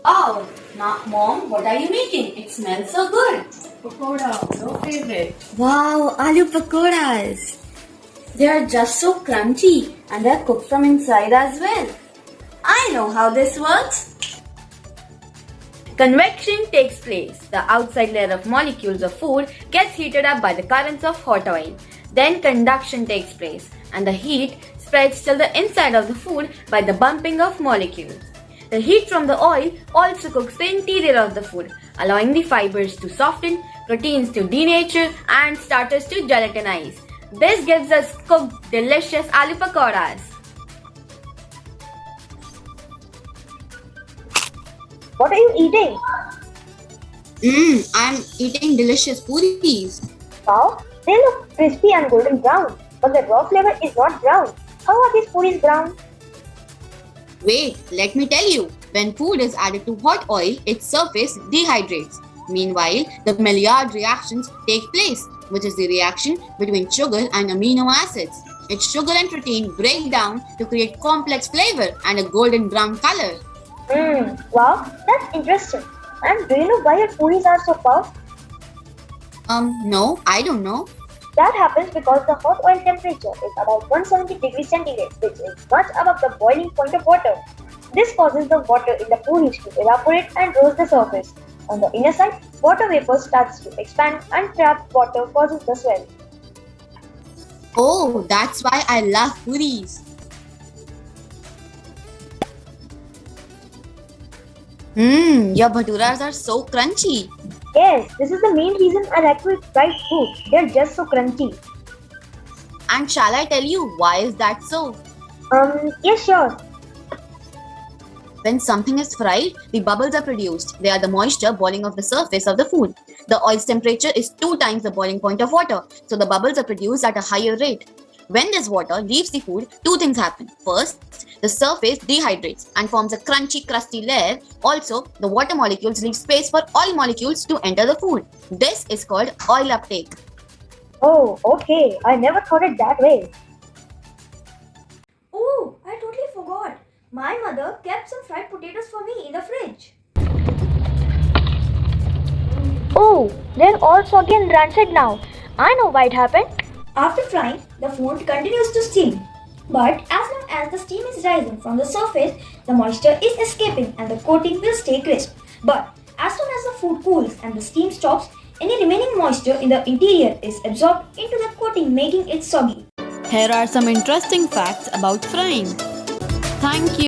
Oh, Mom, what are you making? It smells so good. Pakoda, your favorite. Wow, aloo pakoras. They are just so crunchy and they are cooked from inside as well. I know how this works. Convection takes place. The outside layer of molecules of food gets heated up by the currents of hot oil. Then conduction takes place and the heat spreads till the inside of the food by the bumping of molecules. The heat from the oil also cooks the interior of the food, allowing the fibers to soften, proteins to denature, and starters to gelatinize. This gives us cooked, delicious aloo pakoras. What are you eating? I'm eating delicious puris. Wow, they look crispy and golden brown, but the raw flavor is not brown. How are these puris brown? Wait, let me tell you. When food is added to hot oil, its surface dehydrates. Meanwhile, the Maillard reactions take place, which is the reaction between sugar and amino acids. Its sugar and protein break down to create complex flavor and a golden brown color. Wow, that's interesting. And do you know why your puris are so puffed? No, I don't know. That happens because the hot oil temperature is about 170 degrees centigrade, which is much above the boiling point of water. This causes the water in the puris to evaporate and rose the surface. On the inner side, water vapor starts to expand and trapped water causes the swell. Oh, that's why I love puris. Your bhaturas are so crunchy. Yes, this is the main reason I like to eat fried food. They're just so crunchy. And shall I tell you why is that so? Yes, sure. When something is fried, the bubbles are produced. They are the moisture boiling off the surface of the food. The oil's temperature is 2 times the boiling point of water, so the bubbles are produced at a higher rate. When this water leaves the food, 2 things happen. First, the surface dehydrates and forms a crunchy, crusty layer. Also, the water molecules leave space for oil molecules to enter the food. This is called oil uptake. Oh, okay. I never thought it that way. Oh, I totally forgot. My mother kept some fried potatoes for me in the fridge. Oh, they're all soggy and rancid now. I know why it happened. After frying, the food continues to steam. But as long as the steam is rising from the surface, the moisture is escaping and the coating will stay crisp. But as soon as the food cools and the steam stops, any remaining moisture in the interior is absorbed into the coating, making it soggy. Here are some interesting facts about frying. Thank you.